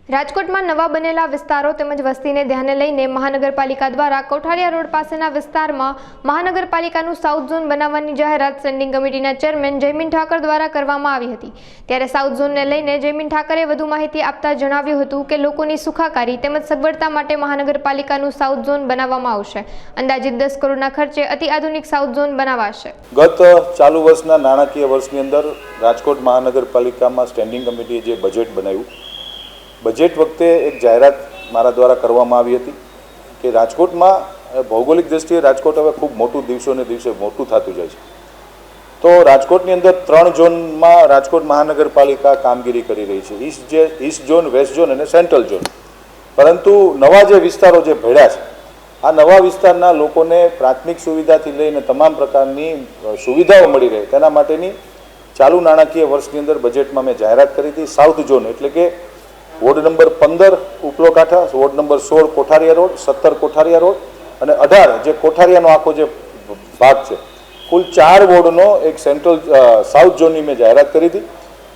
રાજકોટમાં નવા બનેલા વિસ્તારો તેમજ વસ્તીને ધ્યાને લઈને મહાનગરપાલિકા દ્વારા કોઠારિયા રોડ પાસેના વિસ્તારમાં મહાનગરપાલિકાનું સાઉથ ઝોન બનાવવાની જાહેરાત સ્ટેન્ડિંગ કમિટીના ચેરમેન જયમીન ઠાકર દ્વારા કરવામાં આવી હતી। ત્યારે સાઉથ ઝોનને લઈને જયમીન ઠાકરે વધુ માહિતી આપતા જણાવ્યું હતું કે લોકોની સુખાકારી તેમજ સગવડતા માટે મહાનગરપાલિકાનું સાઉથ ઝોન બનાવવામાં આવશે। અંદાજિત 10 કરોડના ખર્ચે અતિ આધુનિક સાઉથ ઝોન બનાવાશે। ગત ચાલુ વર્ષના નાણાકીય વર્ષની અંદર રાજકોટ મહાનગરપાલિકામાં સ્ટેન્ડિંગ કમિટીએ જે બજેટ બનાવ્યું, બજેટ વખતે એક જાહેરાત મારા દ્વારા કરવામાં આવી હતી કે રાજકોટમાં ભૌગોલિક દ્રષ્ટિએ રાજકોટ હવે ખૂબ મોટું દિવસોને દિવસે મોટું થતું જાય છે। તો રાજકોટની અંદર 3 ઝોનમાં રાજકોટ મહાનગરપાલિકા કામગીરી કરી રહી છે, ઈસ્ટ ઝોન, વેસ્ટ ઝોન અને સેન્ટ્રલ ઝોન। પરંતુ નવા જે વિસ્તારો જે ભેળ્યા છે, આ નવા વિસ્તારના લોકોને પ્રાથમિક સુવિધાથી લઈને તમામ પ્રકારની સુવિધાઓ મળી રહે તેના માટેની ચાલુ નાણાકીય વર્ષની અંદર બજેટમાં મેં જાહેરાત કરી હતી। સાઉથ ઝોન એટલે કે વોર્ડ નંબર 15 ઉપલો કાંઠા, વોર્ડ નંબર 16 કોઠારિયા રોડ, 17 કોઠારિયા રોડ અને 18 જે કોઠારિયાનો આખો જે ભાગ છે, કુલ 4 વોર્ડનો એક સેન્ટ્રલ સાઉથ ઝોનની મેં જાહેરાત કરી હતી।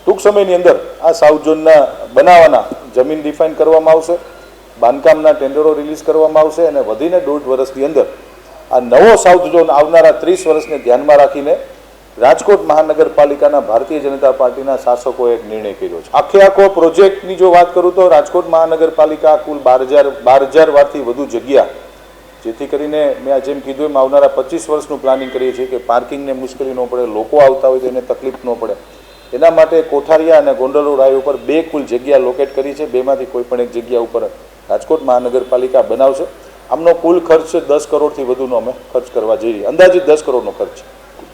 ટૂંક સમયની અંદર આ સાઉથ ઝોનના બનાવવાના જમીન ડિફાઇન કરવામાં આવશે, બાંધકામના ટેન્ડરો રિલીઝ કરવામાં આવશે અને વધીને 1.5 વર્ષની અંદર આ નવો સાઉથ ઝોન આવનારા 30 વર્ષને ધ્યાનમાં રાખીને રાજકોટ મહાનગરપાલિકાના ભારતીય જનતા પાર્ટીના શાસકોએ એક નિર્ણય કર્યો છે। આખો પ્રોજેક્ટની જો વાત કરું તો રાજકોટ મહાનગરપાલિકા કુલ 12,000 વારથી વધુ જગ્યા, જેથી કરીને મેં જેમ કીધું એમ આવનારા 25 વર્ષનું પ્લાનિંગ કરીએ છીએ કે પાર્કિંગને મુશ્કેલી ન પડે, લોકો આવતા હોય તો એને તકલીફ ન પડે, એના માટે કોઠારિયા અને ગોંડલ રોડ હાઈવે ઉપર 2 કુલ જગ્યા લોકેટ કરી છે। 2માંથી કોઈ પણ એક જગ્યા ઉપર રાજકોટ મહાનગરપાલિકા બનાવશે। આમનો કુલ ખર્ચ 10 કરોડથી વધુનો અમે ખર્ચ કરવા જઈ રહ્યા, અંદાજિત 10 કરોડનો ખર્ચ।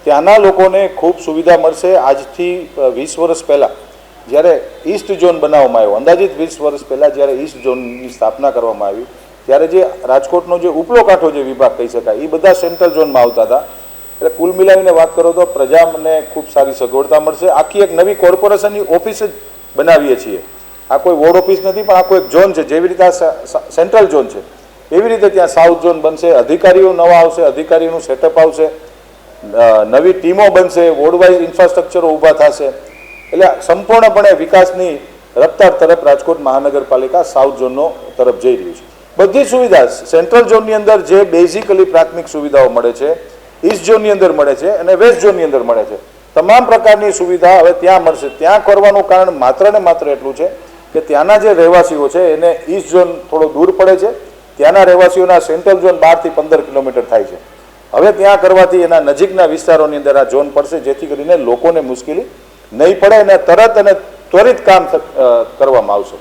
ત્યાંના લોકોને ખૂબ સુવિધા મળશે। આજથી 20 વર્ષ પહેલાં જ્યારે ઈસ્ટ ઝોન બનાવવામાં આવ્યો, અંદાજિત 20 વર્ષ પહેલાં જ્યારે ઈસ્ટ ઝોનની સ્થાપના કરવામાં આવી, ત્યારે જે રાજકોટનો જે ઉપલો કાંઠો જે વિભાગ કહી શકાય, એ બધા સેન્ટ્રલ ઝોનમાં આવતા હતા। એટલે કુલ મિલાવીને વાત કરો તો પ્રજાને ખૂબ સારી સગવડતા મળશે। આખી એક નવી કોર્પોરેશનની ઓફિસ જ બનાવીએ છીએ। આ કોઈ વોર્ડ ઓફિસ નથી, પણ આખો એક ઝોન છે। જેવી રીતે આ સેન્ટ્રલ ઝોન છે, એવી રીતે ત્યાં સાઉથ ઝોન બનશે। અધિકારીઓ નવા આવશે, અધિકારીઓનું સેટઅપ આવશે, નવી ટીમો બનશે, વોર્ડ વાઇઝ ઇન્ફ્રાસ્ટ્રક્ચરો ઊભા થશે। એટલે સંપૂર્ણપણે વિકાસની રફતાર તરફ રાજકોટ મહાનગરપાલિકા સાઉથ ઝોનનો તરફ જઈ રહ્યું છે। બધી સુવિધા સેન્ટ્રલ ઝોનની અંદર જે બેઝિકલી પ્રાથમિક સુવિધાઓ મળે છે, ઈસ્ટ ઝોનની અંદર મળે છે અને વેસ્ટ ઝોનની અંદર મળે છે, તમામ પ્રકારની સુવિધા હવે ત્યાં મળશે। ત્યાં કરવાનું કારણ માત્ર ને માત્ર એટલું છે કે ત્યાંના જે રહેવાસીઓ છે એને ઈસ્ટ ઝોન થોડો દૂર પડે છે, ત્યાંના રહેવાસીઓના સેન્ટ્રલ ઝોન 12 થી 15 કિલોમીટર થાય છે। હવે ત્યાં કરવાથી એના નજીકના વિસ્તારોની અંદર આ ઝોન પડશે, જેથી કરીને લોકોને મુશ્કેલી નહીં પડે અને તરત અને ત્વરિત કામ કરવામાં આવશે।